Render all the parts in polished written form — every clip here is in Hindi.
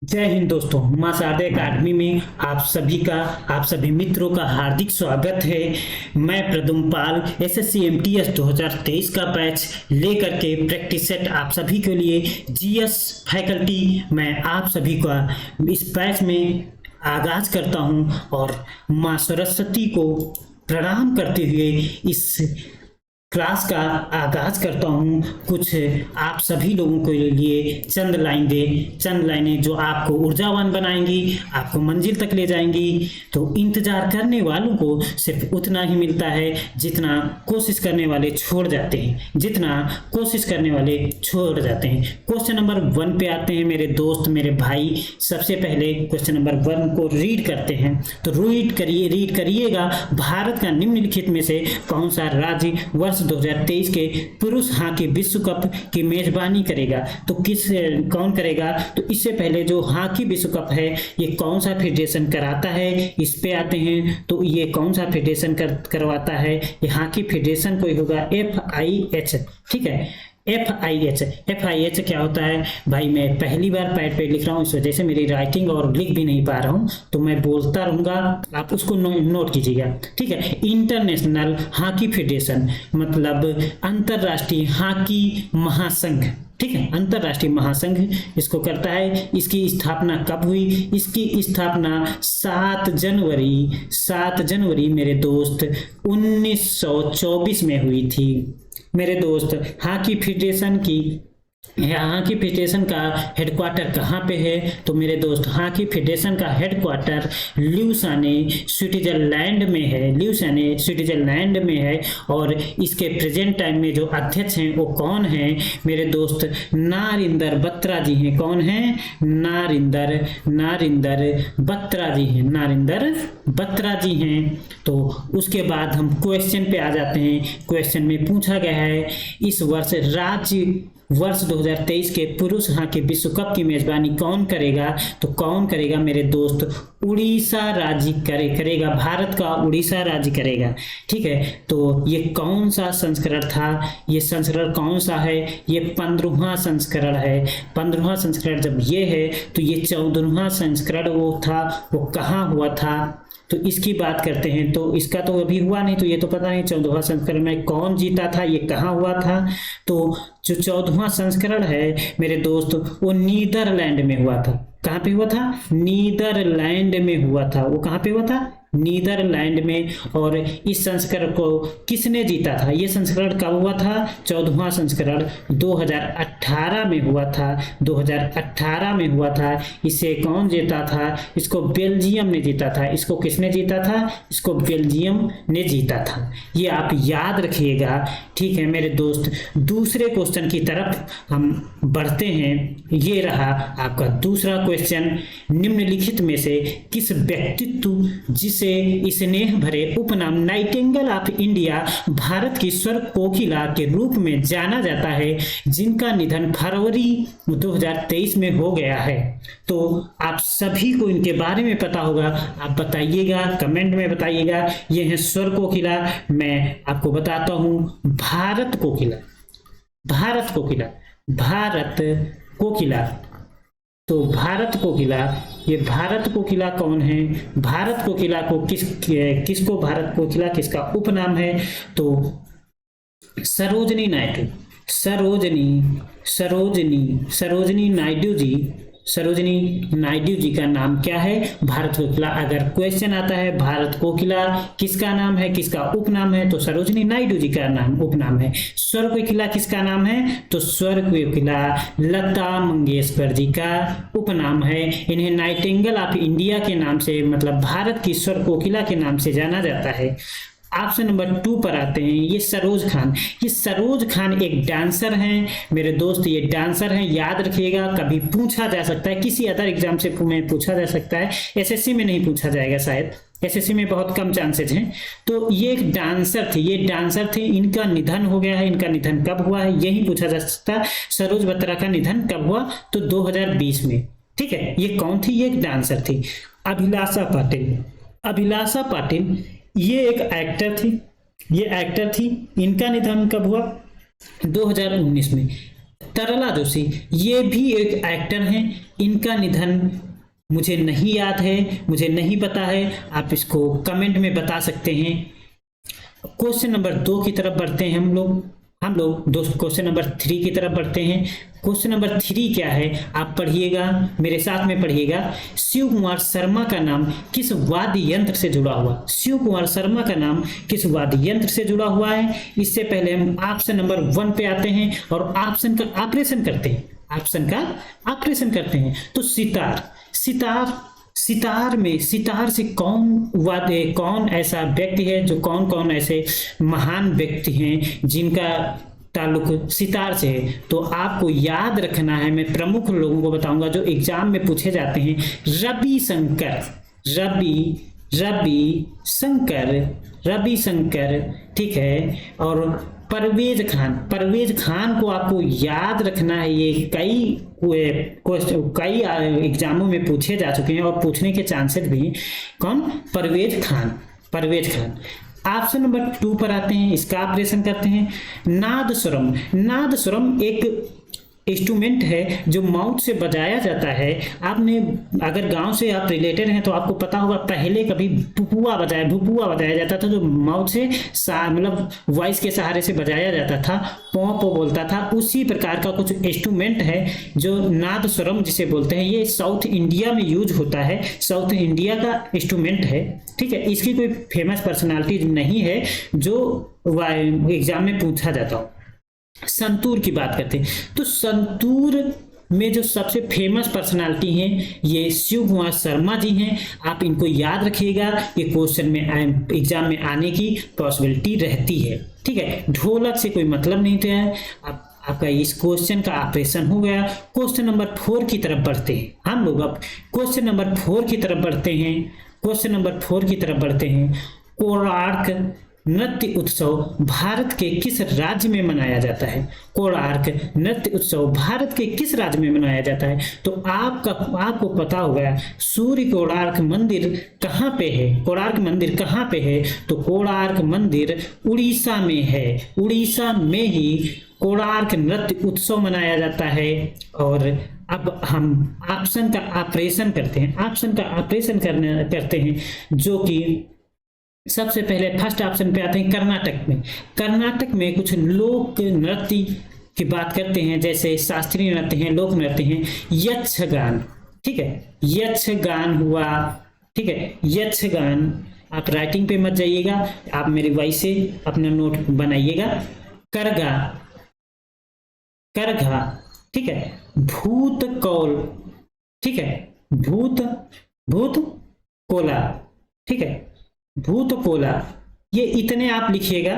जय हिंद दोस्तों। मासादे अकादमी में आप सभी मित्रों का हार्दिक स्वागत है। मैं प्रदुम पाल एसएससी एमटीएस 2023 का बैच लेकर के प्रैक्टिस सेट आप सभी के लिए जीएस फैकल्टी मैं आप सभी का इस बैच में आगाज करता हूं और मां सरस्वती को प्रणाम करते हुए इस क्लास का आगाज करता हूं। कुछ आप सभी लोगों के लिए चंद लाइनें जो आपको ऊर्जावान बनाएंगी, आपको मंजिल तक ले जाएंगी। तो इंतजार करने वालों को सिर्फ उतना ही मिलता है जितना कोशिश करने वाले छोड़ जाते हैं, क्वेश्चन नंबर 1 पे आते हैं मेरे दोस्त, मेरे भाई। सबसे पहले क्वेश्चन नंबर 1 को रीड करते हैं। तो रीड करिएगा। भारत का निम्नलिखित में से कौन सा राज्य वर्ष 2023 के पुरुष हॉकी विश्व कप की मेजबानी करेगा? तो कौन करेगा? तो इससे पहले जो हॉकी विश्व कप है ये कौन सा फेडरेशन कराता है, इस पे आते हैं। तो ये कौन सा फेडरेशन करवाता है? ये हॉकी फेडरेशन कोई होगा FIH। ठीक है, FIH क्या होता है भाई? मैं पहली बार पैड पे लिख रहा हूँ, इस वजह से मेरी राइटिंग और लिख भी नहीं पा रहा हूँ, तो मैं बोलता रहूंगा, आप उसको नोट कीजिएगा। ठीक है, इंटरनेशनल हॉकी फेडरेशन मतलब अंतरराष्ट्रीय हॉकी महासंघ। ठीक है, अंतरराष्ट्रीय महासंघ इसको करता है। इसकी स्थापना कब हुई? इसकी स्थापना 7 जनवरी मेरे दोस्त 1924 में हुई थी मेरे दोस्त। हॉकी फेडरेशन का हेडक्वार्टर कहाँ पे है? तो मेरे दोस्त हॉकी फेडरेशन का हेडक्वार्टर ल्यूसाने स्विट्जरलैंड में है। और इसके प्रेजेंट टाइम में जो अध्यक्ष हैं वो कौन है मेरे दोस्त? नारिंदर बत्रा जी हैं। कौन है? नारिंदर बत्रा जी हैं। तो उसके बाद हम क्वेश्चन पे आ जाते हैं। क्वेश्चन में पूछा गया है इस वर्ष 2023 के पुरुष हॉकी विश्व कप की मेजबानी कौन करेगा? तो कौन करेगा मेरे दोस्त? उड़ीसा राज्य करेगा। भारत का उड़ीसा राज्य करेगा। ठीक है, तो ये कौन सा संस्करण था? ये संस्करण कौन सा है? ये 15वां संस्करण है। 15वां संस्करण जब ये है तो ये 14वां संस्करण वो कहाँ हुआ था? तो इसकी बात करते हैं। तो इसका तो अभी हुआ नहीं, तो ये तो पता नहीं 14वां संस्करण में कौन जीता था, ये कहाँ हुआ था। तो जो 14वां संस्करण है मेरे दोस्त वो नीदरलैंड में हुआ था। कहाँ पे हुआ था? नीदरलैंड में हुआ था। वो कहाँ पे हुआ था? नीदरलैंड में। और इस संस्करण को किसने जीता था? ये संस्करण कब हुआ था? 14वां संस्करण 2018 में हुआ था। इसे कौन जीता था? इसको बेल्जियम ने जीता था। इसको किसने जीता था? इसको बेल्जियम ने जीता था। ये आप याद रखिएगा। ठीक है मेरे दोस्त, दूसरे क्वेश्चन की तरफ हम बढ़ते हैं। ये रहा आपका दूसरा क्वेश्चन। निम्नलिखित में से किस व्यक्तित्व जिसे स्नेह भरे उपनाम नाइटिंगेल ऑफ इंडिया, भारत की स्वर कोकिला के रूप में जाना जाता है, जिनका निधन फरवरी 2023 में हो गया है? तो आप सभी को इनके बारे में पता होगा। आप बताइएगा, कमेंट में बताइएगा। ये है स्वर कोकिला। मैं आपको बताता हूं भारत कोकिला। तो भारत कोकिला कौन है? भारत कोकिला को किसको भारत कोकिला किसका उपनाम है? तो सरोजनी नायडू जी का नाम क्या है? भारत कोकिला। अगर क्वेश्चन आता है भारत कोकिला किसका नाम है, किसका उपनाम है, तो सरोजनी नायडू जी का नाम उपनाम है। स्वर कोकिला किसका नाम है? तो स्वर कोकिला लता मंगेशकर जी का उपनाम है। इन्हें नाइटिंगेल ऑफ इंडिया के नाम से मतलब भारत की स्वर कोकिला के नाम से जाना जाता है। ऑप्शन नंबर 2 पर आते हैं। ये सरोज खान एक डांसर हैं मेरे दोस्त। ये डांसर हैं, याद रखिएगा। कभी पूछा जा सकता है, किसी अदर एग्जाम से पूछा जा सकता है। एसएससी में नहीं पूछा जाएगा शायद, एसएससी में बहुत कम चांसेज हैं। तो ये एक डांसर थे, इनका निधन हो गया है। इनका निधन कब हुआ है यही पूछा जा सकता है। सरोज बत्रा का निधन कब हुआ? तो 2020 में। ठीक है, ये कौन थी? ये एक डांसर थी, अभिलाषा पाटिल। ये एक एक्टर थी। इनका निधन कब हुआ? 2019 में। तरला जोशी, ये भी एक एक्टर हैं। इनका निधन मुझे नहीं याद है, मुझे नहीं पता है, आप इसको कमेंट में बता सकते हैं। क्वेश्चन नंबर 2 की तरफ बढ़ते हैं हम लोग दोस्त क्वेश्चन नंबर 3 की तरफ बढ़ते हैं। क्वेश्चन नंबर 3 क्या है, आप पढ़िएगा, मेरे साथ में पढ़िएगा। शिव कुमार शर्मा का नाम किस वाद्य यंत्र से जुड़ा हुआ? शिव कुमार शर्मा का नाम किस वाद्य यंत्र से जुड़ा हुआ है? इससे पहले हम ऑप्शन नंबर 1 पे आते हैं और ऑप्शन का ऑपरेशन करते हैं। ऑप्शन का ऑपरेशन करते हैं तो सितार से कौन ऐसा व्यक्ति है, जो कौन ऐसे महान व्यक्ति हैं जिनका ताल्लुक सितार से है? तो आपको याद रखना है, मैं प्रमुख लोगों को बताऊंगा जो एग्जाम में पूछे जाते हैं। रवि शंकर, ठीक है। और परवेज खान को आपको याद रखना है, ये कई एग्जामों में पूछे जा चुके हैं और पूछने के चांसेस भी हैं। कौन? परवेज खान। ऑप्शन नंबर 2 पर आते हैं, इसका ऑपरेशन करते हैं। नादस्वरम एक इंस्ट्रूमेंट है जो माउथ से बजाया जाता है। आपने अगर गांव से आप रिलेटेड हैं तो आपको पता होगा, पहले कभी भुपुआ बजाया जाता था, जो माउथ से मतलब वॉइस के सहारे से बजाया जाता था, पौ बोलता था। उसी प्रकार का कुछ इंस्ट्रूमेंट है जो नादस्वरम जिसे बोलते हैं। ये साउथ इंडिया में यूज होता है, साउथ इंडिया का इंस्ट्रूमेंट है, ठीक है। इसकी कोई फेमस पर्सनालिटी नहीं है जो एग्जाम में पूछा जाता हो। संतूर की बात करते हैं तो संतूर में जो सबसे फेमस पर्सनालिटी हैं ये शिव कुमार शर्मा जी हैं। आप इनको याद रखिएगा, ये क्वेश्चन में एग्जाम में आने की पॉसिबिलिटी रहती है, ठीक है। ढोलक से कोई मतलब नहीं था। आपका इस क्वेश्चन का ऑपरेशन हो गया। क्वेश्चन नंबर 4 की तरफ बढ़ते हैं हम लोग। अब क्वेश्चन नंबर 4 की तरफ बढ़ते हैं। कोणार्क नृत्य उत्सव भारत के किस राज्य में मनाया जाता है? कोणार्क नृत्य उत्सव भारत के किस राज्य में मनाया जाता है? तो आपको पता होगा सूर्य कोणार्क मंदिर कहाँ पे है? कोणार्क मंदिर कहाँ पे है? तो कोणार्क मंदिर उड़ीसा में है। उड़ीसा में ही कोणार्क नृत्य उत्सव मनाया जाता है। और अब हम ऑप्शन का ऑपरेशन करते हैं, जो कि सबसे पहले फर्स्ट ऑप्शन पे आते हैं कर्नाटक में कुछ लोक नृत्य की बात करते हैं, जैसे शास्त्रीय नृत्य हैं, लोक नृत्य हैं। यक्षगान, ठीक है, यक्षगान हुआ, ठीक है। यक्षगान आप राइटिंग पे मत जाइएगा, आप मेरी वॉइस से अपना नोट बनाइएगा। करघा, ठीक है। भूतकौल, ठीक है। भूतकोला, ठीक है। भूतकोला, ये इतने आप लिखिएगा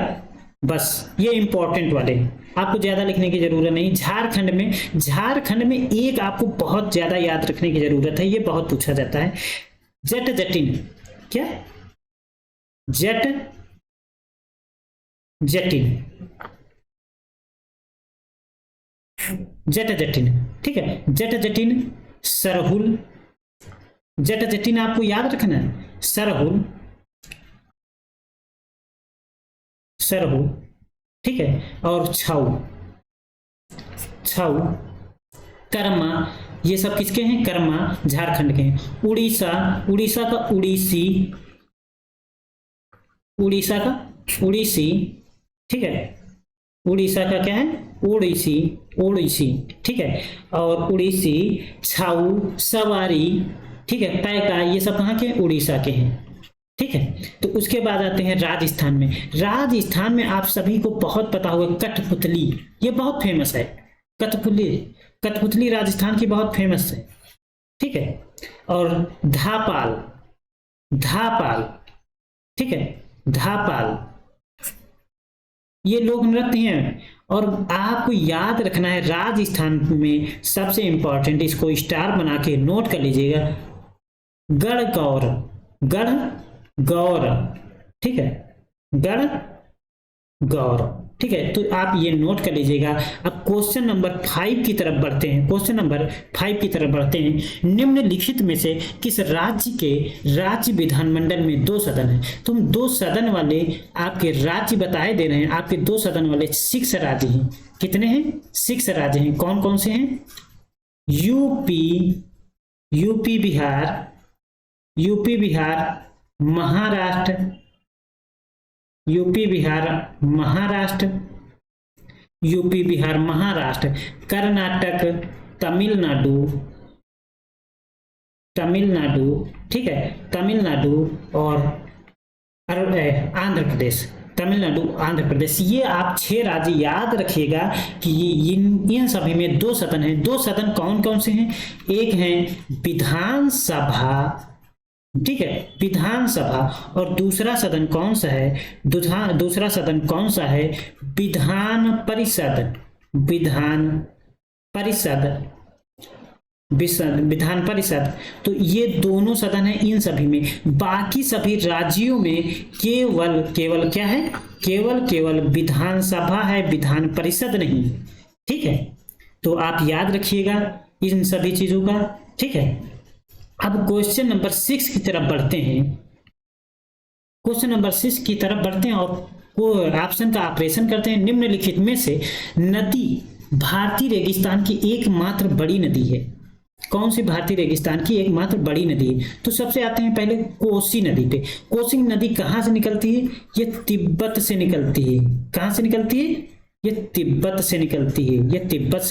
बस, ये इंपॉर्टेंट वाले, आपको ज्यादा लिखने की जरूरत नहीं। झारखंड में एक आपको बहुत ज्यादा याद रखने की जरूरत है, ये बहुत पूछा जाता है। जटजटिन, क्या? जटजटिन, ठीक है। जटजटिन, सरहुल, जटजटिन आपको याद रखना है। सरहु, ठीक है। और छाऊ, कर्मा, ये सब किसके हैं? कर्मा झारखंड के हैं। उड़ीसा का उड़ीसी, ठीक है। उड़ीसा का क्या है? ओडिसी, ठीक है। और उड़ीसी, छाऊ, सवारी, ठीक है, पैका, ये सब कहाँ के? उड़ीसा के हैं, ठीक है। तो उसके बाद आते हैं राजस्थान में आप सभी को बहुत पता होगा कठपुतली, ये बहुत फेमस है। कठपुतली राजस्थान की बहुत फेमस है, ठीक है। और धापाल, ठीक है। धापाल, ये लोक नृत्य हैं। और आपको याद रखना है राजस्थान में सबसे इंपॉर्टेंट, इसको स्टार बना के नोट कर लीजिएगा, गढ़गौर, ठीक है। गढ़गौर, ठीक है। तो आप ये नोट कर लीजिएगा। अब क्वेश्चन नंबर 5 की तरफ बढ़ते हैं। निम्नलिखित में से किस राज्य के राज्य विधानमंडल में 2 सदन है? तुम 2 सदन वाले आपके राज्य बताए दे रहे हैं, आपके 2 सदन वाले 6 राज्य हैं, कितने हैं? 6 राज्य हैं। कौन कौन से हैं? यूपी बिहार, महाराष्ट्र, यूपी बिहार महाराष्ट्र, कर्नाटक, तमिलनाडु, ठीक है, तमिलनाडु और आंध्र प्रदेश, आंध्र प्रदेश। ये आप 6 राज्य याद रखिएगा कि इन सभी में 2 सदन हैं। 2 सदन कौन कौन से हैं? एक है विधानसभा, ठीक है, विधानसभा, और दूसरा सदन कौन सा है? दूसरा सदन कौन सा है? विधान परिषद, विधान परिषद। तो ये दोनों सदन है इन सभी में। बाकी सभी राज्यों में केवल क्या है? केवल विधानसभा है, विधान परिषद नहीं, ठीक है। तो आप याद रखिएगा इन सभी चीजों का, ठीक है। अब क्वेश्चन नंबर 6 की तरफ बढ़ते हैं। क्वेश्चन नंबर 6 की तरफ बढ़ते हैं और ऑप्शन का ऑपरेशन करते हैं। निम्नलिखित में से नदी भारतीय रेगिस्तान की एकमात्र बड़ी नदी है। कौन सी भारतीय रेगिस्तान की एकमात्र बड़ी नदी है? तो सबसे आते हैं पहले कोसी नदी पे। कोसी नदी कहाँ से निकलती है? ये तिब्बत से निकलती है। कहाँ से निकलती है? ये तिब्बत से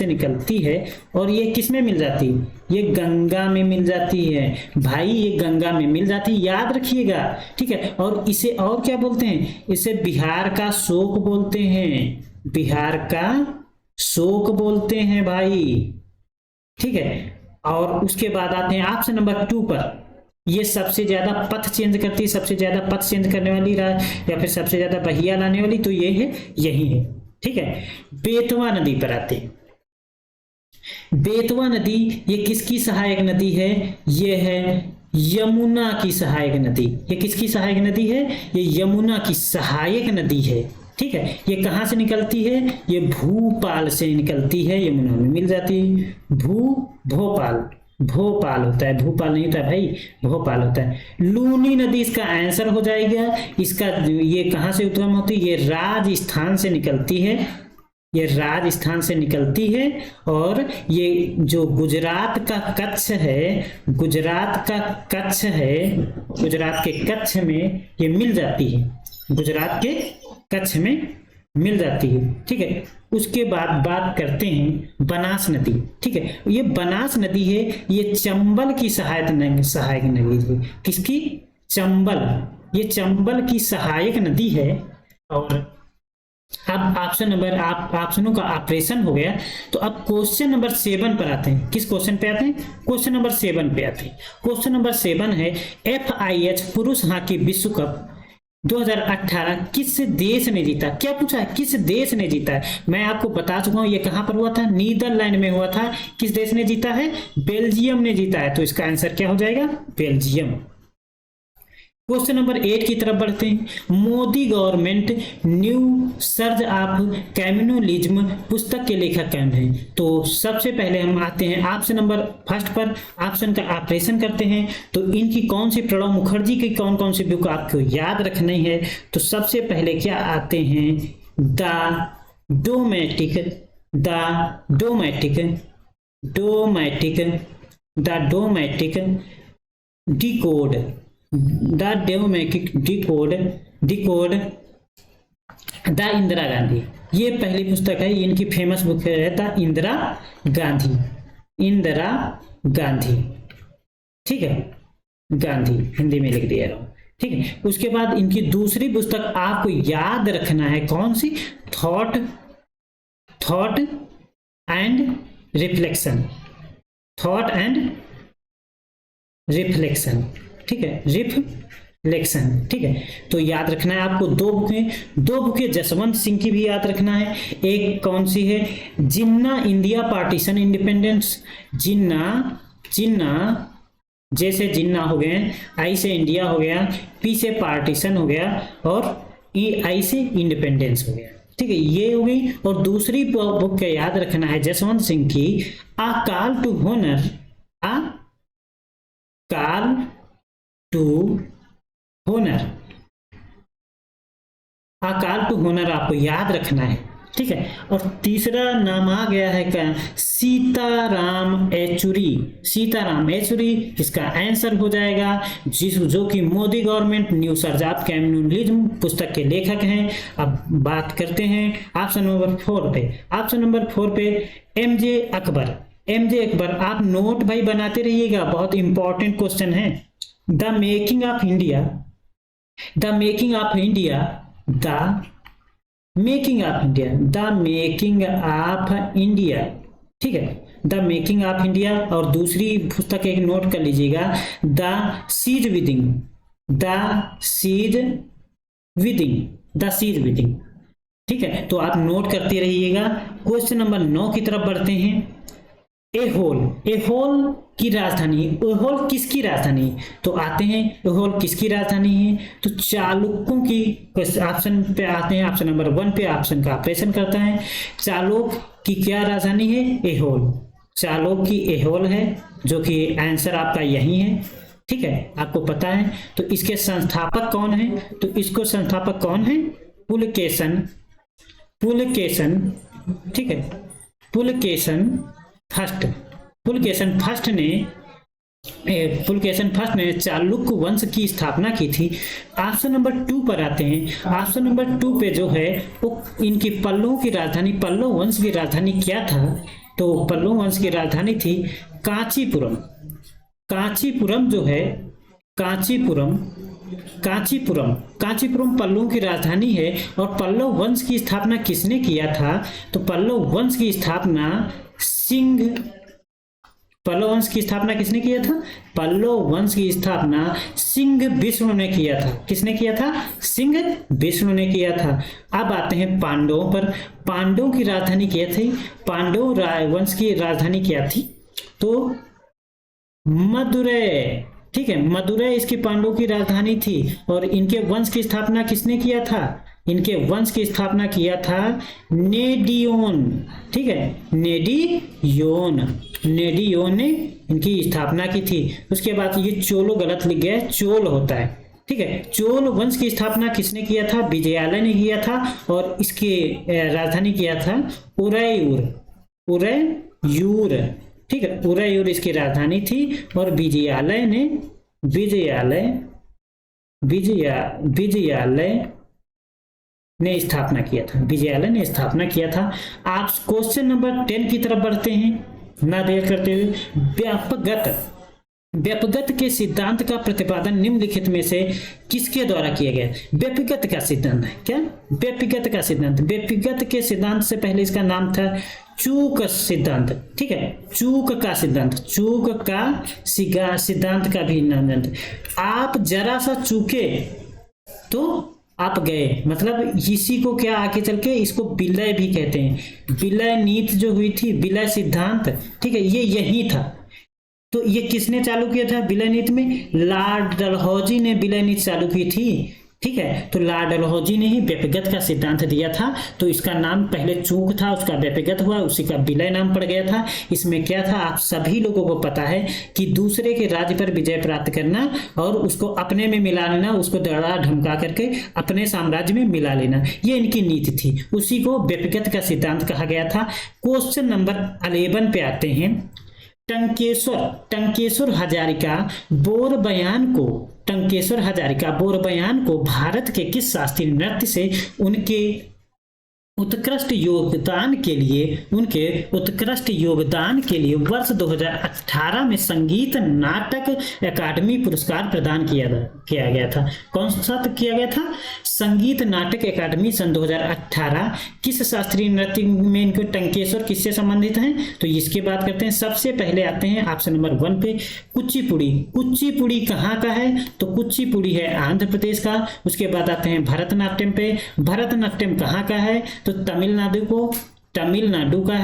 निकलती है। और ये किस में मिल जाती है? ये गंगा में मिल जाती है भाई, ये गंगा में मिल जाती है, याद रखिएगा, ठीक है। और इसे और क्या बोलते हैं? इसे बिहार का शोक बोलते हैं, भाई, ठीक है। और उसके बाद आते हैं ऑप्शन नंबर 2 पर। ये सबसे ज्यादा पथ चेंज करती है, सबसे ज्यादा पथ चेंज करने वाली या फिर सबसे ज्यादा बहिया लाने वाली, तो ये है, यही है, ठीक है। बेतवा नदी पर आते हैं। बेतवा नदी ये किसकी सहायक नदी है? ये है यमुना की सहायक नदी। ये किसकी सहायक नदी है? ये यमुना की सहायक नदी है, ठीक है। ये कहाँ से निकलती है? ये भूपाल से निकलती है, यमुना में मिल जाती है। भोपाल होता है, भूपाल नहीं होता है भाई, भोपाल होता है। लूनी नदी इसका आंसर हो जाएगा। इसका ये कहाँ से उद्गम होती है? ये राजस्थान से निकलती है। और ये जो गुजरात का कच्छ है, गुजरात के कच्छ में ये मिल जाती है, गुजरात के कच्छ में मिल जाती है, ठीक है। उसके बाद बात करते हैं बनास नदी, ठीक है। ये बनास नदी है, ये चंबल की सहायक नदी है। किसकी? चंबल, ये चंबल की सहायक नदी है। और अब ऑप्शनों का ऑपरेशन हो गया। तो अब क्वेश्चन नंबर 7 पर आते हैं। किस क्वेश्चन पे आते हैं? क्वेश्चन नंबर 7 पे आते हैं। क्वेश्चन नंबर 7 है FIH पुरुष हॉकी विश्व कप 2018 किस देश ने जीता? क्या पूछा है? किस देश ने जीता है? मैं आपको बता चुका हूं, ये कहां पर हुआ था? नीदरलैंड में हुआ था। किस देश ने जीता है? बेल्जियम ने जीता है। तो इसका आंसर क्या हो जाएगा? बेल्जियम। क्वेश्चन नंबर 8 की तरफ बढ़ते हैं। Modi government new surge of communalism पुस्तक के लेखक कौन है? तो सबसे पहले हम आते हैं ऑप्शन नंबर 1 पर। ऑप्शन का ऑपरेशन करते हैं। तो इनकी कौन सी, प्रणब मुखर्जी की कौन कौन सी बुक आपको याद रखनी है? तो सबसे पहले क्या आते हैं? The dramatic decade the Indira Gandhi. ये पहली पुस्तक है, इनकी फेमस बुक है द इंदिरा गांधी, ठीक है, गांधी हिंदी में लिख दिया रहा, ठीक है। उसके बाद इनकी दूसरी पुस्तक आपको याद रखना है, कौन सी? थॉट एंड रिफ्लेक्शन, ठीक है, रिफ्लेक्शन, ठीक है। तो याद रखना है आपको दो बुकें जसवंत सिंह की भी याद रखना है। एक कौन सी है? जिन्ना इंडिया पार्टीशन इंडिपेंडेंस। जिन्ना जैसे जिन्ना हो गए, आई से इंडिया हो गया, पी से पार्टीशन हो गया, और आई से इंडिपेंडेंस हो गया, ठीक है, ये हो गई। और दूसरी बुक का याद रखना है जसवंत सिंह की, आ कॉल टू होनर आपको याद रखना है, ठीक है। और तीसरा नाम आ गया है क्या, सीताराम येचुरी। सीताराम येचुरी इसका आंसर हो जाएगा, जो कि Modi government new search of communalism पुस्तक के लेखक हैं। अब बात करते हैं ऑप्शन नंबर 4 पे। ऑप्शन नंबर 4 पे एमजे अकबर। एमजे अकबर, आप नोट भाई बनाते रहिएगा, बहुत इंपॉर्टेंट क्वेश्चन है। The making of India, the making of India, the making of India, the making of India, ठीक है, द मेकिंग ऑफ इंडिया। और दूसरी पुस्तक एक नोट कर लीजिएगा, the siege within, the siege within, the siege within, ठीक है। तो आप नोट करते रहिएगा। क्वेश्चन नंबर 9 की तरफ बढ़ते हैं। एहोल, एहोल की राजधानी, एहोल किसकी राजधानी? तो आते हैं एहोल किसकी राजधानी है, तो चालुक्यों की। ऑप्शन पे आते हैं, ऑप्शन नंबर 1 पे ऑप्शन का ऑपरेशन करता है। चालुक्य की क्या राजधानी है? एहोल। चालुक्य की एहोल है, जो कि आंसर आपका यही है, ठीक है, आपको पता है। तो इसके संस्थापक कौन है? तो इसको संस्थापक कौन है? पुलकेशन, पुलकेशन, ठीक है, पुलकेशन फर्स्ट। पुलकेशन फर्स्ट ने चालुक्य वंश की स्थापना की थी। ऑप्शन नंबर 2 पर आते हैं। ऑप्शन नंबर 2 पे जो है वो इनकी पल्लवों की राजधानी, पल्लव वंश की राजधानी क्या था? तो पल्लव वंश की राजधानी थी कांचीपुरम। कांचीपुरम जो है, कांचीपुरम, कांचीपुरम, कांचीपुरम पल्लवों की राजधानी है। और पल्लव वंश की स्थापना किसने किया था? तो पल्लव वंश की स्थापना सिंह, पल्लव वंश की स्थापना किसने किया था? पल्लव वंश की स्थापना सिंह विष्णु ने किया था। किसने किया था? सिंह विष्णु ने किया था। अब आते हैं पांडवों पर। पांडवों की राजधानी क्या थी? पांडव वंश की राजधानी क्या थी? तो मदुरै, ठीक है, मदुरै इसकी पांडवों की राजधानी थी। और इनके वंश की स्थापना किसने किया था? इनके वंश की स्थापना किया था नेडियोन, ठीक है, नेडियोन, नेडियोन ने इनकी स्थापना की थी। उसके बाद ये चोलो गलत लिख गया, चोल होता है, ठीक है। चोल वंश की स्थापना किसने किया था? विजयालय ने किया था। और इसके राजधानी किया था उरैयूर, उरैयूर, ठीक है, उरैयूर इसकी राजधानी थी। और विजयालय ने, विजयालय ने स्थापना किया था, विजयालय ने स्थापना किया था। आप क्वेश्चन नंबर 10 की तरफ बढ़ते हैं, ना देर करते हुए। व्यापकगत, व्यापकगत के सिद्धांत का प्रतिपादन निम्नलिखित में से किसके द्वारा किया गया? व्यापकगत का सिद्धांत है क्या? व्यापकगत का सिद्धांत, व्यापकगत के सिद्धांत से पहले इसका नाम था चूक सिद्धांत, ठीक है, चूक का सिद्धांत, चूक का सिद्धांत का भी नाम जानते। आप जरा सा चूके तो आप गए, मतलब इसी को क्या आगे चल के इसको विलय भी कहते हैं। विलय नीति जो हुई थी, विलय सिद्धांत, ठीक है, ये यही था। तो ये किसने चालू किया था विलय नीति में? लॉर्ड डलहौजी ने विलय नीति चालू की थी, ठीक है। तो लॉर्ड डलहौजी ने ही व्यापकगत का सिद्धांत दिया था। तो इसका नाम पहले चूक था, उसका व्यापकगत हुआ, उसी का विलय नाम पड़ गया था। इसमें क्या था, आप सभी लोगों को पता है कि दूसरे के राज्य पर विजय प्राप्त करना और उसको अपने में मिला लेना, उसको दड़ा धमका करके अपने साम्राज्य में मिला लेना, ये इनकी नीति थी। उसी को व्यापकगत का सिद्धांत कहा गया था। क्वेश्चन नंबर 11 पे आते हैं। टंकेश्वर हजारिका बोरबयान को, टंकेश्वर हजारिका बोरबयान को भारत के किस शास्त्रीय नृत्य से उनके उत्कृष्ट योगदान के लिए वर्ष 2018 में संगीत नाटक अकादमी पुरस्कार प्रदान किया गया था? कौन सा किया गया था? संगीत नाटक अकादमी सन 2018 किस शास्त्रीय नृत्य में इनको टंकेश्वर किससे संबंधित हैं? तो इसकी बात करते हैं। सबसे पहले आते हैं ऑप्शन नंबर 1 पे कुचिपुड़ी। कुचिपुड़ी कहाँ का है? तो कुचिपुड़ी है आंध्र प्रदेश का। उसके बाद आते हैं भरतनाट्यम पे। भरतनाट्यम कहाँ का है? तो तमिलनाडु का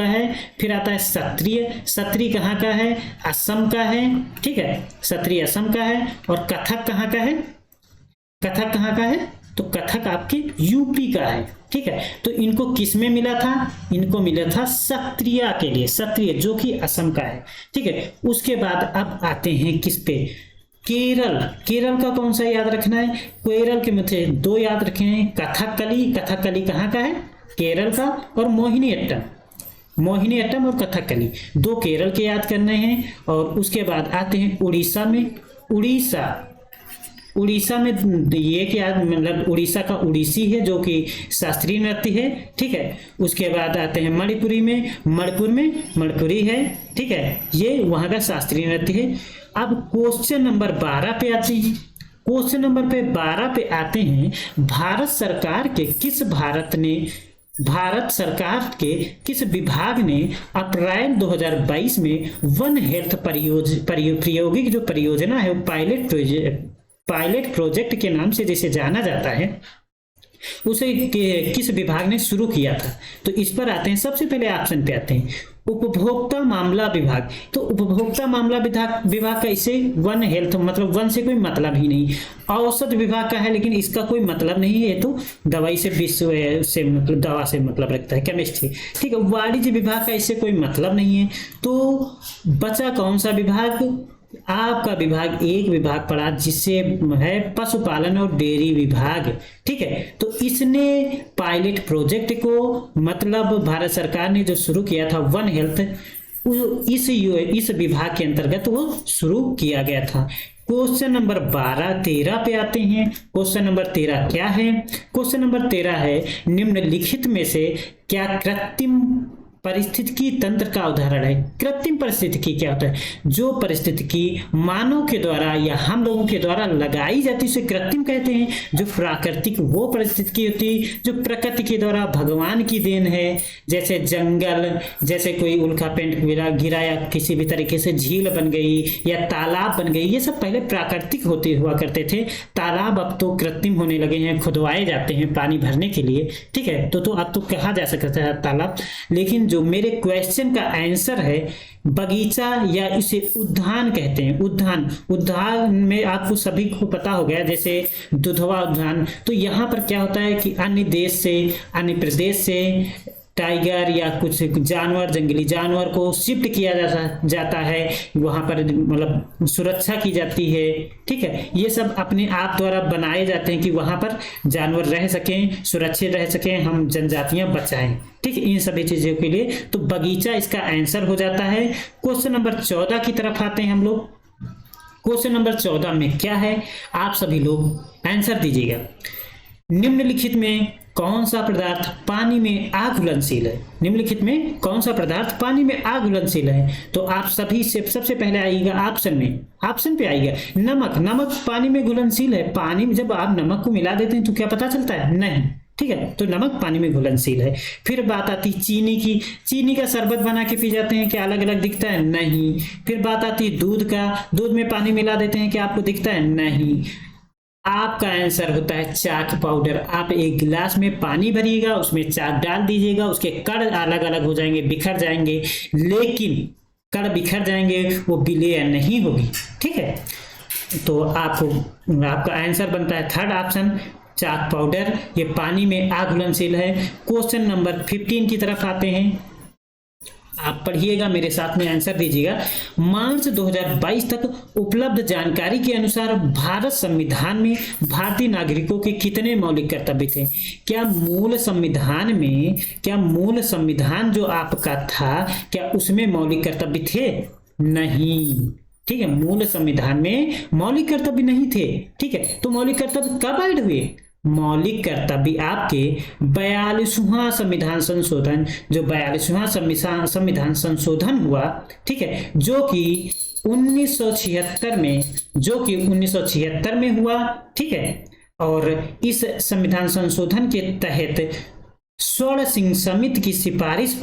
है। फिर आता है सत्रिय। सत्रिय कहाँ का है? असम का है, ठीक है, सत्रिय असम का है। और कथक कहाँ का है? कथक कहाँ का है? तो कथक आपके यूपी का है, ठीक है। तो इनको किस में मिला था? इनको मिला था सत्रिया के लिए, सत्रिय जो कि असम का है, ठीक है। उसके बाद अब आते हैं किस पे? केरल। केरल का कौन सा याद रखना है? केरल के मुझे 2 याद रखे हैं। कथकली। कथकली कहाँ का है? केरल का, और मोहिनी अट्टम और कथकली, दो केरल के याद करने हैं। और उसके बाद आते हैं उड़ीसा में, उड़ीसा में ये क्या, मतलब उड़ीसा का उड़ीसी है जो कि शास्त्रीय नृत्य है, ठीक है। उसके बाद आते हैं मणिपुरी में, मणिपुर में मणिपुरी है, ठीक है, ये वहाँ का शास्त्रीय नृत्य है। अब क्वेश्चन नंबर 12 पे आते हैं। क्वेश्चन नंबर 12 पे आते हैं, भारत सरकार के किस विभाग ने अप्रैल 2022 में वन हेल्थ प्रायोगिक जो परियोजना है, पायलट प्रोजेक्ट के नाम से जिसे जाना जाता है, उसे किस विभाग ने शुरू किया था? तो इस पर आते हैं। सबसे पहले ऑप्शन पे आते हैं उपभोक्ता मामला विभाग। तो उपभोक्ता मामला विभाग का इसे वन हेल्थ, मतलब वन से कोई मतलब ही नहीं। औषध विभाग का है, लेकिन इसका कोई मतलब नहीं है, ये तो दवाई से विश्व से मतलब दवा से मतलब रखता है, केमिस्ट्री, ठीक है। वाणिज्य विभाग का इससे कोई मतलब नहीं है। तो बचा कौन सा विभाग? आपका विभाग एक विभाग पड़ा जिससे है पशुपालन और डेयरी विभाग, ठीक है। तो इसने पायलट प्रोजेक्ट को, मतलब भारत सरकार ने जो शुरू किया था वन हेल्थ, इस विभाग के अंतर्गत वो शुरू किया गया था। क्वेश्चन नंबर 13 पे आते हैं। क्वेश्चन नंबर 13 क्या है? क्वेश्चन नंबर 13 है, निम्नलिखित में से क्या कृत्रिम परिस्थितिकी तंत्र का उदाहरण है? कृत्रिम परिस्थितिकी क्या होता है? जो परिस्थितिकी मानव के द्वारा या हम लोगों के द्वारा लगाई जाती है उसे कृत्रिम कहते हैं। जो प्राकृतिक वो परिस्थितिकी होती है जो प्रकृति के द्वारा भगवान की देन है, जैसे जंगल, जैसे कोई उल्कापिंड गिरा या किसी भी तरीके से झील बन गई या तालाब बन गई, ये सब पहले प्राकृतिक होते हुआ करते थे। तालाब अब तो कृत्रिम होने लगे हैं, खुदवाए जाते हैं पानी भरने के लिए, ठीक है। तो अब तो कहा जा सकता है तालाब। लेकिन जो मेरे क्वेश्चन का आंसर है बगीचा, या इसे उद्यान कहते हैं। उद्यान में आपको सभी को पता हो गया, जैसे दुधवा उद्यान। तो यहाँ पर क्या होता है कि अन्य देश से, अन्य प्रदेश से टाइगर या कुछ जानवर, जंगली जानवर को शिफ्ट किया जाता है, वहाँ पर मतलब सुरक्षा की जाती है, ठीक है। ये सब अपने आप द्वारा बनाए जाते हैं कि वहाँ पर जानवर रह सकें, सुरक्षित रह सकें, हम जनजातियां बचाएं, ठीक है, इन सभी चीज़ों के लिए। तो बगीचा इसका आंसर हो जाता है। क्वेश्चन नंबर 14 की तरफ आते हैं हम लोग। क्वेश्चन नंबर 14 में क्या है, आप सभी लोग आंसर दीजिएगा। निम्नलिखित में कौन सा पदार्थ पानी में आघुलनशील है? निम्नलिखित में कौन सा पदार्थ पानी में आघुलनशील है? तो आप सभी से सबसे पहले आइएगा ऑप्शन पे आइएगा नमक पानी में घुलनशील है। पानी में जब आप नमक को मिला देते हैं तो क्या पता चलता है? नहीं, ठीक है। तो नमक पानी में घुलनशील है। फिर बात आती चीनी की। चीनी का शरबत बना के पी जाते हैं, क्या अलग अलग दिखता है? नहीं। फिर बात आती दूध का। दूध में पानी मिला देते हैं, क्या आपको दिखता है? नहीं। आपका आंसर होता है चाक पाउडर। आप एक गिलास में पानी भरिएगा, उसमें चाक डाल दीजिएगा, उसके कण अलग अलग हो जाएंगे, बिखर जाएंगे, लेकिन कण बिखर जाएंगे, वो विलेय नहीं होगी, ठीक है। तो आपका आंसर बनता है थर्ड ऑप्शन, चाक पाउडर। ये पानी में आघुलनशील है। क्वेश्चन नंबर 15 की तरफ आते हैं। आप पढ़िएगा, मेरे साथ में आंसर दीजिएगा। मार्च 2022 तक उपलब्ध जानकारी के अनुसार भारत संविधान में भारतीय नागरिकों के कितने मौलिक कर्तव्य थे? क्या मूल संविधान जो आपका था, क्या उसमें मौलिक कर्तव्य थे? नहीं, ठीक है। मूल संविधान में मौलिक कर्तव्य नहीं थे, ठीक है। तो मौलिक कर्तव्य कब ऐड हुए? मौलिक कर्तव्य आपके 42वां संविधान संशोधन, जो 42वां संविधान संशोधन हुआ, ठीक है, जो कि 1976 में हुआ, ठीक है। और इस संविधान संशोधन के तहत स्वर्ण सिंह समिति की सिफारिश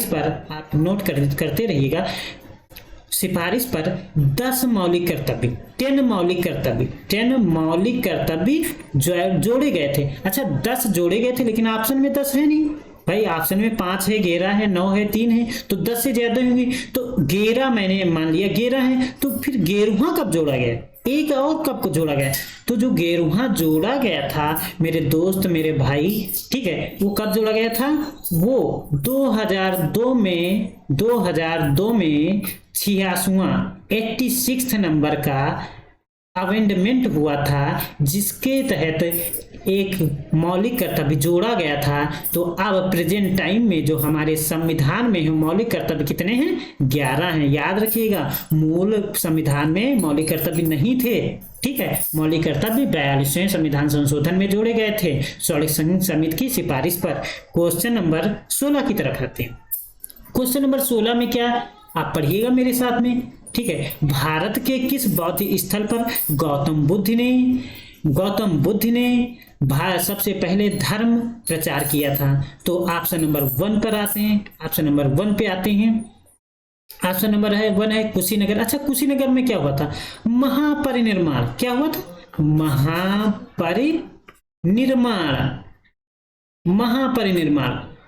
पर आप नोट करते रहिएगा, सिफारिश पर 10 मौलिक कर्तव्य 10 मौलिक कर्तव्य जोड़े गए थे। अच्छा, 10 जोड़े गए थे, लेकिन ऑप्शन में 10 है नहीं भाई। ऑप्शन में 5 है, 11 है, 9 है, 3 है, तो 10 से ज्यादा होंगी। तो 11 मैंने मान लिया 11 है, तो फिर 11वां कब जोड़ा गया? एक और कब को जोड़ा गया? तो जो 11वां जोड़ा गया था मेरे दोस्त, मेरे भाई, ठीक है, वो कब जोड़ा गया था? वो 2002 में 86वां नंबर का अमेंडमेंट हुआ था जिसके तहत एक मौलिक कर्तव्य जोड़ा गया था। तो अब प्रेजेंट टाइम में जो हमारे संविधान में है मौलिक कर्तव्य कितने हैं? 11 हैं। याद रखिएगा, मूल संविधान में मौलिक कर्तव्य नहीं थे, ठीक है। मौलिक कर्तव्य 42वें संविधान संशोधन में जोड़े गए थे सौलिक संघ समिति की सिफारिश पर। क्वेश्चन नंबर 16 की तरफ आते हैं। क्वेश्चन नंबर 16 में क्या, आप पढ़िएगा मेरे साथ में, ठीक है। भारत के किस बौद्ध स्थल पर गौतम बुद्ध ने सबसे पहले धर्म प्रचार किया था? तो ऑप्शन नंबर 1 पर आते हैं। ऑप्शन नंबर 1 पे आते हैं। ऑप्शन नंबर 1 है कुशीनगर। अच्छा, कुशीनगर में क्या हुआ था? महापरिनिर्वाण। क्या हुआ था?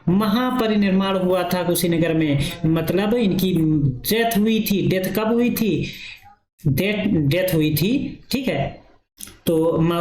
महापरिनिर्वाण हुआ था कुशीनगर में। मतलब इनकी डेथ हुई थी। डेथ कब हुई थी? डेथ हुई थी, ठीक है, तो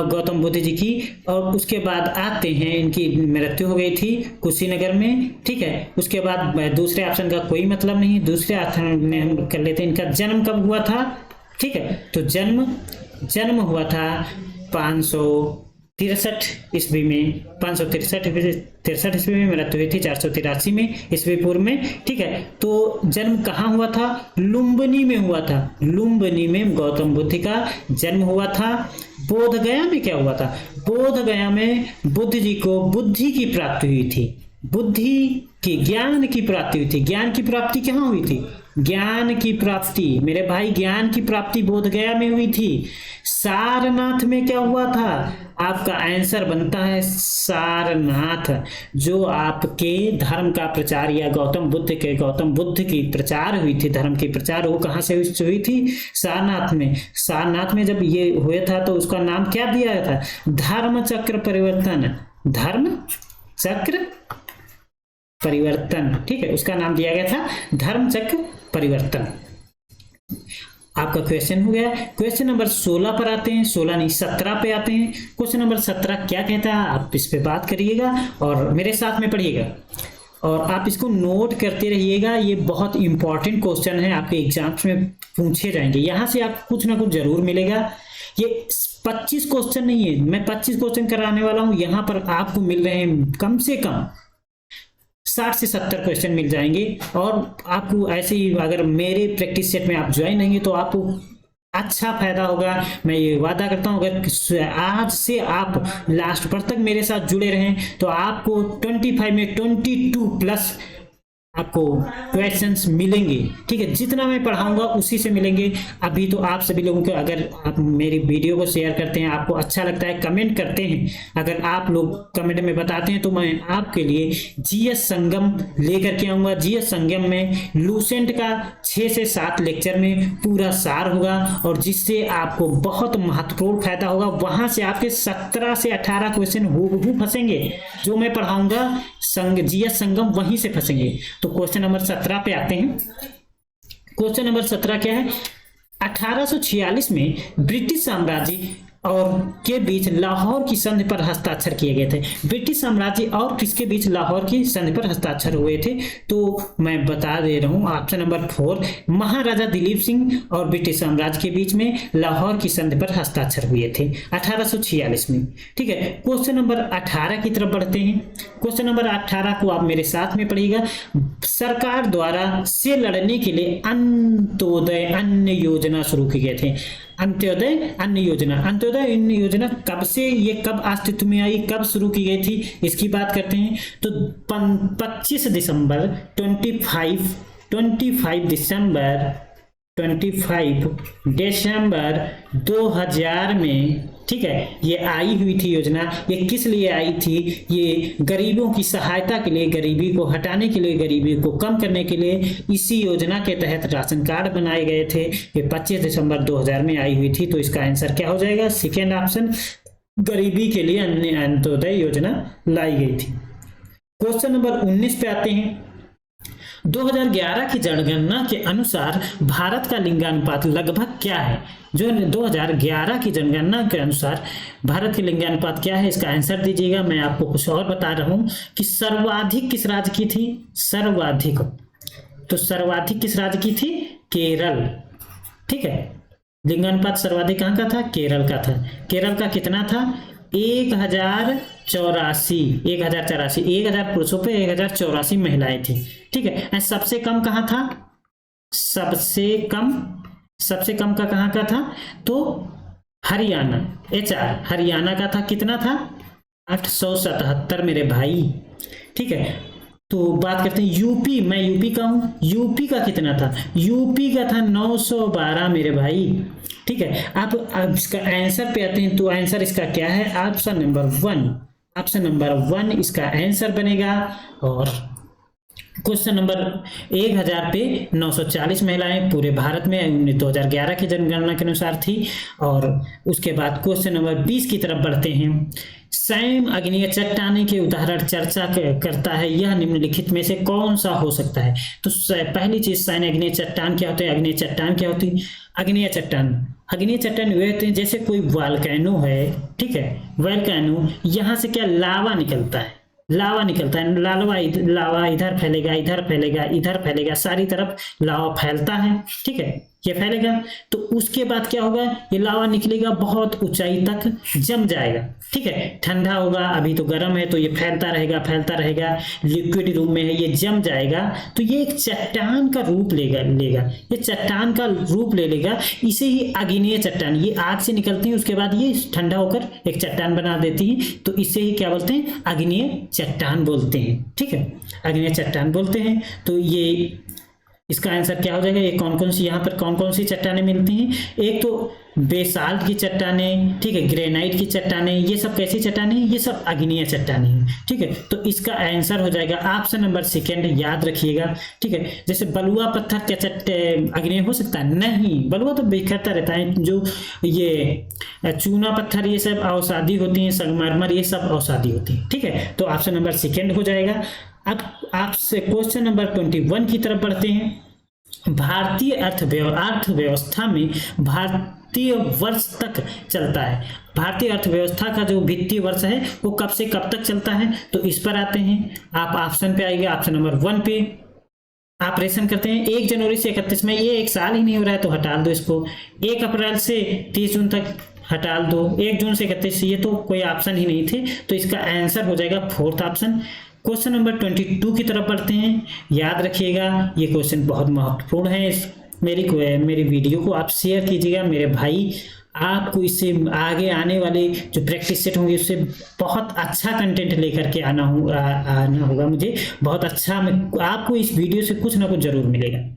गौतम बुद्ध जी की। और उसके बाद आते हैं, इनकी मृत्यु हो गई थी कुशीनगर में, ठीक है। उसके बाद दूसरे ऑप्शन का कोई मतलब नहीं। दूसरे ऑप्शन में हम कर लेते हैं इनका जन्म कब हुआ था, ठीक है। तो जन्म हुआ था 563 ईस्वी में। 563 ईस्वी में मृत्यु हुई थी 483 में ईस्वी पूर्व में, ठीक है। तो जन्म कहाँ हुआ था? लुम्बिनी में हुआ था। लुम्बिनी में गौतम बुद्ध का जन्म हुआ था। बोधगया में क्या हुआ था? बोधगया में बुद्ध जी को बुद्धि की प्राप्ति हुई थी। ज्ञान की प्राप्ति हुई थी। ज्ञान की प्राप्ति कहाँ हुई थी? ज्ञान की प्राप्ति मेरे भाई, ज्ञान की प्राप्ति बोधगया में हुई थी। सारनाथ में क्या हुआ था? आपका आंसर बनता है सारनाथ। जो आपके धर्म का प्रचार या गौतम बुद्ध की प्रचार हुई थी, धर्म की प्रचार, वो कहाँ से हुई थी? सारनाथ में। सारनाथ में जब ये हुआ था तो उसका नाम क्या दिया गया था? धर्म चक्र परिवर्तन, ठीक है, उसका नाम दिया गया था धर्म चक्र परिवर्तन। आपका क्वेश्चन हो गया। क्वेश्चन नंबर 16 पर आते हैं। 16 नहीं, 17 पे आते हैं। क्वेश्चन नंबर 17 क्या कहता है, आप इस पे बात करिएगा और मेरे साथ में पढ़िएगा और आप इसको नोट करते रहिएगा। ये बहुत इंपॉर्टेंट क्वेश्चन है, आपके एग्जाम्स में पूछे जाएंगे। यहाँ से आपको कुछ ना कुछ जरूर मिलेगा। ये 25 क्वेश्चन नहीं है, मैं 25 क्वेश्चन कराने वाला हूँ। यहाँ पर आपको मिल रहे हैं कम से कम 60 से 70 क्वेश्चन मिल जाएंगे। और आपको ऐसे ही अगर मेरे प्रैक्टिस सेट में आप ज्वाइन रहेंगे तो आपको अच्छा फायदा होगा। मैं ये वादा करता हूँ अगर आज से आप लास्ट पर तक मेरे साथ जुड़े रहें तो आपको 25 में 22 प्लस आपको क्वेश्चंस मिलेंगे, ठीक है। जितना मैं पढ़ाऊंगा उसी से मिलेंगे। अभी तो आप सभी लोगों को, अगर आप मेरी वीडियो को शेयर करते हैं, आपको अच्छा लगता है, कमेंट करते हैं, अगर आप लोग कमेंट में बताते हैं तो मैं आपके लिए जीएस संगम लेकर के आऊंगा। जीएस संगम में लूसेंट का 6 से 7 लेक्चर में पूरा सार होगा और जिससे आपको बहुत महत्वपूर्ण फायदा होगा। वहां से आपके 17 से 18 क्वेश्चन हूबहू फंसेंगे। जो मैं पढ़ाऊंगा जीएस संगम वहीं से फंसेंगे। तो क्वेश्चन नंबर 17 पे आते हैं। क्वेश्चन नंबर 17 क्या है? 1846 में ब्रिटिश साम्राज्य और के बीच लाहौर की संधि पर हस्ताक्षर किए गए थे। ब्रिटिश साम्राज्य और किसके बीच लाहौर की संधि पर हस्ताक्षर हुए थे? तो मैं बता दे रहा हूं, ऑप्शन नंबर 4 महाराजा दिलीप सिंह और ब्रिटिश साम्राज्य के बीच में लाहौर की संधि पर हस्ताक्षर हुए थे 1846 में, ठीक है। क्वेश्चन नंबर 18 की तरफ बढ़ते हैं। क्वेश्चन नंबर 18 को आप मेरे साथ में पढ़िएगा। सरकार द्वारा से लड़ने के लिए अंत्योदय अन्न योजना शुरू की गए थे। अंत्योदय अन्न योजना कब से, ये कब अस्तित्व में आई, कब शुरू की गई थी, इसकी बात करते हैं। तो 25 दिसंबर 2000 में, ठीक है, ये आई हुई थी योजना। ये किस लिए आई थी? ये गरीबों की सहायता के लिए, गरीबी को हटाने के लिए, गरीबी को कम करने के लिए इसी योजना के तहत राशन कार्ड बनाए गए थे। ये 25 दिसंबर 2000 में आई हुई थी। तो इसका आंसर क्या हो जाएगा? सेकेंड ऑप्शन, गरीबी के लिए अंत्योदय योजना लाई गई थी। क्वेश्चन नंबर 19 पे आते हैं। 2011 की जनगणना के अनुसार भारत का लिंगानुपात लगभग क्या है? जो 2011 की जनगणना के अनुसार भारत की लिंगानुपात क्या है, इसका आंसर दीजिएगा। मैं आपको कुछ और बता रहा हूं कि सर्वाधिक किस राज्य की थी? सर्वाधिक किस राज्य की थी? केरल, ठीक है। लिंगानुपात सर्वाधिक कहाँ का था? केरल का था। केरल का कितना था? 1084, 1084 पुरुषों पे 1084 महिलाएं थी। ठीक है। एंड सबसे कम कहाँ था? सबसे कम का कहाँ का था? तो हरियाणा, HR हरियाणा का था। कितना था? 877 मेरे भाई। ठीक है। तो बात करते हैं यूपी, मैं यूपी का हूँ, यूपी का कितना था? यूपी का था 912 मेरे भाई। ठीक है। अब इसका आंसर पे आते हैं, तो आंसर इसका क्या है? ऑप्शन नंबर 1 इसका आंसर बनेगा। और क्वेश्चन नंबर 1000 पे 940 महिलाएं पूरे भारत में 2011 की जनगणना के अनुसार थी। और उसके बाद क्वेश्चन नंबर 20 की तरफ बढ़ते हैं। सैम अग्नेय चट्टाने के उदाहरण चर्चा करता है, यह निम्नलिखित में से कौन सा हो सकता है? तो पहली चीज, सैम अग्नेय चट्टान क्या होते हैं? अग्नेय चट्टान क्या होती है? अग्नेय चट्टान वे होते हैं जैसे कोई वॉल्केनो है। ठीक है। वॉल्केनो, यहाँ से क्या लावा निकलता है, लावा इधर फैलेगा, सारी तरफ लावा फैलता है। ठीक है। ये फैलेगा तो उसके बाद क्या होगा? ये लावा निकलेगा, बहुत ऊंचाई तक जम जाएगा। ठीक है। ठंडा होगा, अभी तो गर्म है, तो ये फैलता रहेगा, लिक्विड रूप में है, ये जम जाएगा, तो ये एक चट्टान का रूप लेगा। ये चट्टान का रूप ले लेगा। इसे ही अग्नेय चट्टान, ये आग से निकलती है, उसके बाद ये ठंडा होकर एक चट्टान बना देती है, तो इसे ही क्या बोलते हैं? अग्नेय चट्टान बोलते हैं। ठीक है। अग्नेय चट्टान बोलते हैं। तो ये इसका आंसर क्या हो जाएगा? ये यहाँ पर कौन कौन सी चट्टानें मिलती हैं? एक तो बेसाल्ट की चट्टानें, ठीक है, ग्रेनाइट की चट्टानें, ये सब कैसी चट्टानें हैं? ये सब अग्नेय चट्टानें हैं। ठीक है। तो इसका आंसर हो जाएगा ऑप्शन नंबर 2, याद रखिएगा। ठीक है। जैसे बलुआ पत्थर क्या अग्नेय हो सकता है? नहीं, बलुआ तो बिखरता रहता है। जो ये चूना पत्थर, ये सब औषधि होती है, संगमरमर, ये सब औषधि होती है। ठीक है। तो ऑप्शन नंबर 2 हो जाएगा। अब आपसे क्वेश्चन नंबर 21 की तरफ बढ़ते हैं। भारतीय अर्थव्यवस्था में भारतीय वर्ष तक चलता है। भारतीय अर्थव्यवस्था का जो वित्तीय वर्ष है वो कब से कब तक चलता है? तो इस पर आते हैं। आप ऑप्शन पे आएंगे, ऑप्शन नंबर 1 पे ऑपरेशन करते हैं। 1 जनवरी से 31 में, ये एक साल ही नहीं हो रहा है तो हटा दो इसको। 1 अप्रैल से 30 जून तक हटा दो। 1 जून से 31, ये तो कोई ऑप्शन ही नहीं थे, तो इसका आंसर हो जाएगा 4th ऑप्शन। क्वेश्चन नंबर 22 की तरफ बढ़ते हैं। याद रखिएगा, ये क्वेश्चन बहुत महत्वपूर्ण है। मेरी वीडियो को आप शेयर कीजिएगा मेरे भाई। आपको इससे आगे आने वाले जो प्रैक्टिस सेट होंगे उससे बहुत अच्छा कंटेंट लेकर के आना होगा। मुझे बहुत अच्छा, आपको इस वीडियो से कुछ ना कुछ जरूर मिलेगा।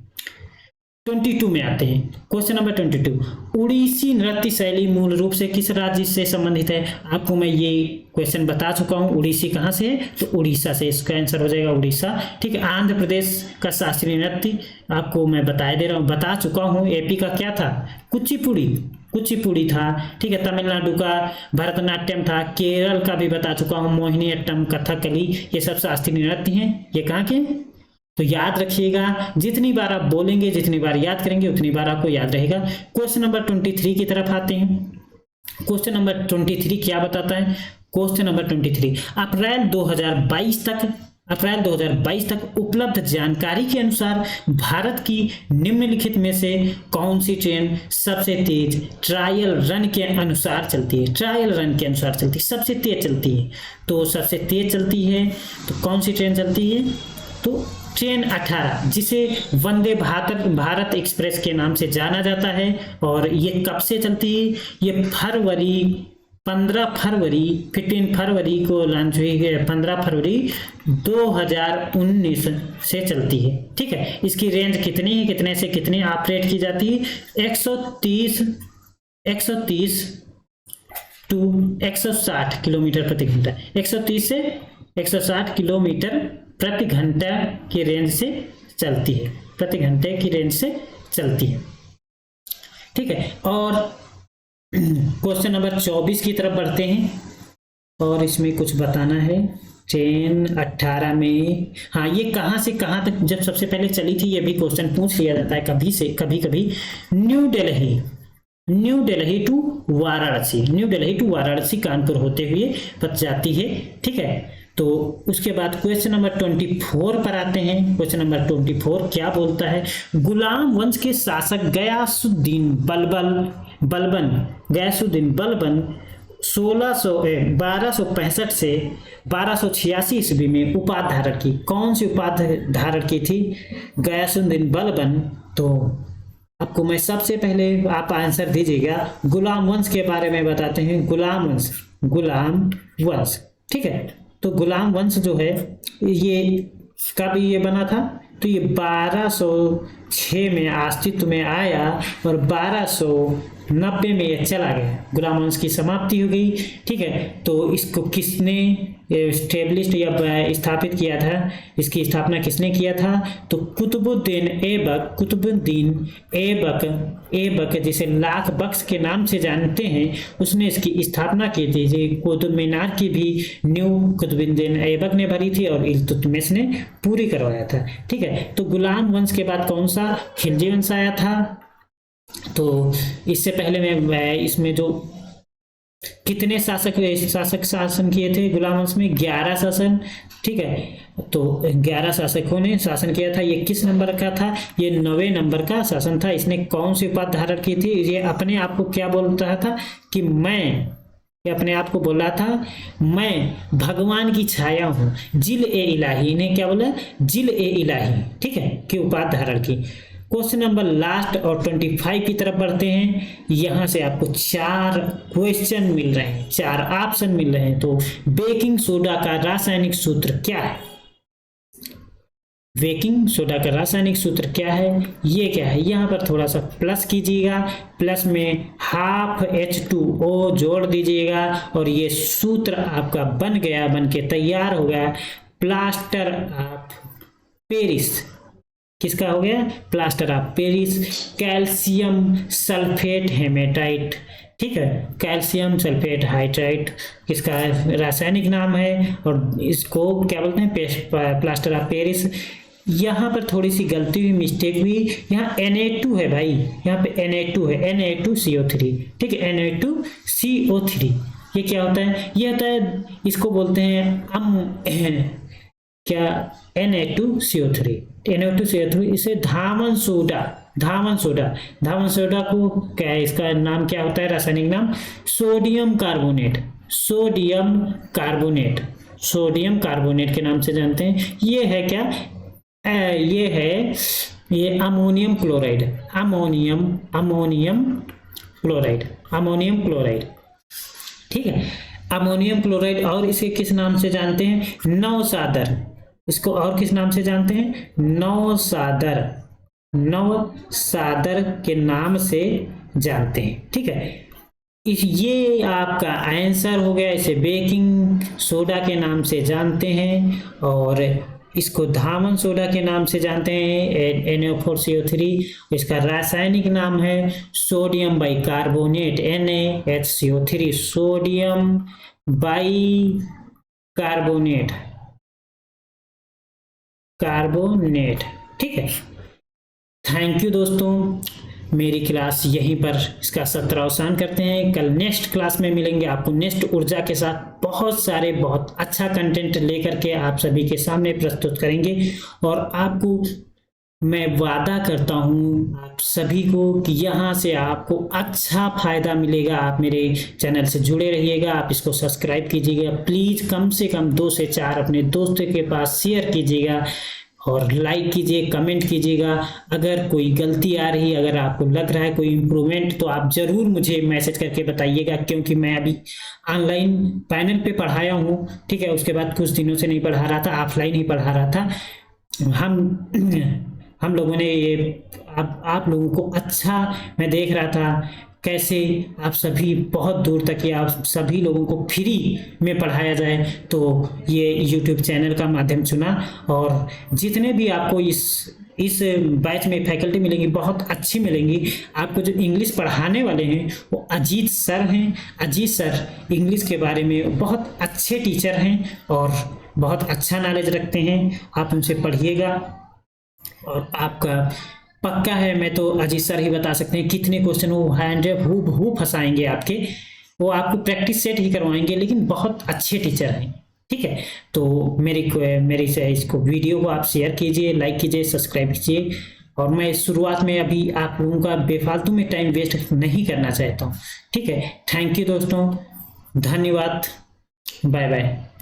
22 में आते हैं। क्वेश्चन नंबर 22, उड़ीसी नृत्य शैली मूल रूप से किस राज्य से संबंधित है? आपको मैं ये क्वेश्चन बता चुका हूँ। उड़ीसी कहाँ से है? तो उड़ीसा से, इसका आंसर हो जाएगा उड़ीसा। ठीक है। आंध्र प्रदेश का शास्त्रीय नृत्य आपको मैं बता चुका हूँ। AP का क्या था? कुचिपुड़ी था। ठीक है। तमिलनाडु का भरतनाट्यम था। केरल का भी बता चुका हूँ, मोहिनीअट्टम, कथकली, ये सब शास्त्रीय नृत्य हैं। ये कहाँ के? तो याद रखिएगा, जितनी बार आप बोलेंगे, जितनी बार याद करेंगे, उतनी बार आपको याद रहेगा। क्वेश्चन नंबर 23 की तरफ आते हैं। क्वेश्चन नंबर 23 क्या बताता है? क्वेश्चन नंबर 23, अप्रैल 2022 तक उपलब्ध जानकारी के अनुसार भारत की निम्नलिखित में से कौन सी ट्रेन सबसे तेज ट्रायल रन के अनुसार चलती है? सबसे तेज चलती है। तो सबसे तेज चलती है तो कौन सी ट्रेन चलती है? तो ट्रेन 18, जिसे वंदे भारत एक्सप्रेस के नाम से जाना जाता है। और ये कब से चलती है? ये 15 फरवरी को लॉन्च हुई है। 15 फरवरी 2019 से चलती है। ठीक है। इसकी रेंज कितनी है? कितने से कितनी ऑपरेट की जाती है? 130 टू 160 किलोमीटर प्रति घंटा। 130 से 160 किलोमीटर प्रति घंटा की रेंज से चलती है। ठीक है। और क्वेश्चन नंबर 24 की तरफ बढ़ते हैं। और इसमें कुछ बताना है। ट्रेन 18 में, हाँ, ये कहाँ से कहाँ तक जब सबसे पहले चली थी, ये भी क्वेश्चन पूछ लिया जाता है कभी। न्यू दिल्ली टू वाराणसी कानपुर होते हुए पहुंच जाती है। ठीक है। तो उसके बाद क्वेश्चन नंबर 24 पर आते हैं। क्वेश्चन नंबर 24 क्या बोलता है, गुलाम वंश के शासक गयासुद्दीन बलबन 1265 से 1286 ईस्वी में उपाधि धारण की। कौन सी उपाधि धारण की थी गयासुद्दीन बलबन? तो आपको मैं सबसे पहले आप आंसर दीजिएगा। गुलाम वंश के बारे में बताते हैं। गुलाम वंश, ठीक है। तो गुलाम वंश जो है ये कब ये बना था? तो ये 1206 में अस्तित्व में आया और 1290 में ये चला गया। गुलाम वंश की समाप्ति हो गई, ठीक है। तो इसको किसने स्टेब्लिश या स्थापित किया था? इसकी स्थापना किसने किया था? तो कुतुबुद्दीन ऐबक जिसे लाख बख्श के नाम से जानते हैं, उसने इसकी स्थापना की थी। कुतुब मीनार की भी नींव कुतुबुद्दीन ऐबक ने भरी थी और इल्तुतमिश ने पूरी करवाया था, ठीक है। तो गुलाम वंश के बाद कौन सा? खिलजी वंश आया था। तो इससे पहले मैं इसमें जो कितने शासक शासन किए थे गुलाम वंश में? 11 शासन, ठीक है। तो 11 शासकों ने शासन किया था। ये किस नंबर का था? ये 9वें नंबर का शासन था। इसने कौन सी उपाधि धारण की थी? ये अपने आप को क्या बोल रहा था कि ये अपने आप को बोल रहा था मैं भगवान की छाया हूँ, जिल ए इलाही। इन्हें क्या बोला? जिल ए इलाही, ठीक है, की उपाधि धारण की। क्वेश्चन नंबर लास्ट और 25 की तरफ बढ़ते हैं। यहाँ से आपको 4 क्वेश्चन मिल रहे हैं, 4 ऑप्शन मिल रहे हैं। तो बेकिंग सोडा का रासायनिक सूत्र क्या है? बेकिंग सोडा का रासायनिक सूत्र क्या है? ये क्या है? यहाँ पर थोड़ा सा प्लस कीजिएगा, प्लस में H2O जोड़ दीजिएगा और ये सूत्र आपका बन के तैयार हो गया। प्लास्टर ऑफ पेरिस किसका हो गया? Plaster of Paris. Calcium sulphate hematite, ठीक है, कैल्शियम सल्फेट हाइड्राइड किसका रासायनिक नाम है और इसको क्या बोलते हैं? Plaster of Paris. यहाँ पर थोड़ी सी गलती हुई, मिस्टेक हुई। यहाँ Na2 है भाई, यहाँ पे Na2 है, Na2CO3, ठीक है, Na2CO3। ये क्या होता है? ये होता है, इसको बोलते हैं क्या? Na2CO3 इसे धामन सोडा को क्या है? इसका नाम क्या होता है? रासायनिक नाम सोडियम कार्बोनेट के नाम से जानते हैं। ये है क्या? ये अमोनियम क्लोराइड, ठीक है, अमोनियम क्लोराइड। और इसे किस नाम से जानते हैं? नवसादर। इसको और किस नाम से जानते हैं? नवसादर के नाम से जानते हैं, ठीक है। ये आपका आंसर हो गया। इसे बेकिंग सोडा के नाम से जानते हैं और इसको धामन सोडा के नाम से जानते हैं, Na4CO3। इसका रासायनिक नाम है sodium bicarbonate, NaHCO3, sodium bicarbonate, ठीक है। थैंक यू दोस्तों, मेरी क्लास यहीं पर इसका सत्र अवसान करते हैं। कल नेक्स्ट क्लास में मिलेंगे आपको नेक्स्ट ऊर्जा के साथ। बहुत अच्छा कंटेंट लेकर के आप सभी के सामने प्रस्तुत करेंगे और आपको मैं वादा करता हूँ आप सभी को कि यहाँ से आपको अच्छा फायदा मिलेगा। आप मेरे चैनल से जुड़े रहिएगा, आप इसको सब्सक्राइब कीजिएगा प्लीज़। कम से कम 2 से 4 अपने दोस्तों के पास शेयर कीजिएगा और लाइक कीजिए, कमेंट कीजिएगा। अगर कोई गलती आ रही है, अगर आपको लग रहा है कोई इम्प्रूवमेंट, तो आप ज़रूर मुझे मैसेज करके बताइएगा, क्योंकि मैं अभी ऑनलाइन पैनल पे पढ़ाया हूँ, ठीक है। उसके बाद कुछ दिनों से नहीं पढ़ा रहा था, ऑफलाइन ही पढ़ा रहा था। हम लोगों ने ये आप लोगों को अच्छा मैं देख रहा था कैसे आप सभी बहुत दूर तक या आप सभी लोगों को फ्री में पढ़ाया जाए, तो ये YouTube चैनल का माध्यम चुना। और जितने भी आपको इस बैच में फैकल्टी मिलेंगी बहुत अच्छी मिलेंगी। आपको जो इंग्लिश पढ़ाने वाले हैं वो अजीत सर हैं। अजीत सर इंग्लिश के बारे में बहुत अच्छे टीचर हैं और बहुत अच्छा नॉलेज रखते हैं। आप उनसे पढ़िएगा और आपका पक्का है, मैं तो अजीत सर ही बता सकते हैं कितने क्वेश्चन वो हूबहू फंसाएंगे आपके। वो आपको प्रैक्टिस सेट ही करवाएंगे, लेकिन बहुत अच्छे टीचर हैं। ठीक है। तो मेरी से इसको वीडियो को आप शेयर कीजिए, लाइक कीजिए, सब्सक्राइब कीजिए। और मैं शुरुआत में अभी आप लोगों का बेफालतू में टाइम वेस्ट नहीं करना चाहता हूँ। ठीक है, थैंक यू दोस्तों, धन्यवाद, बाय बाय।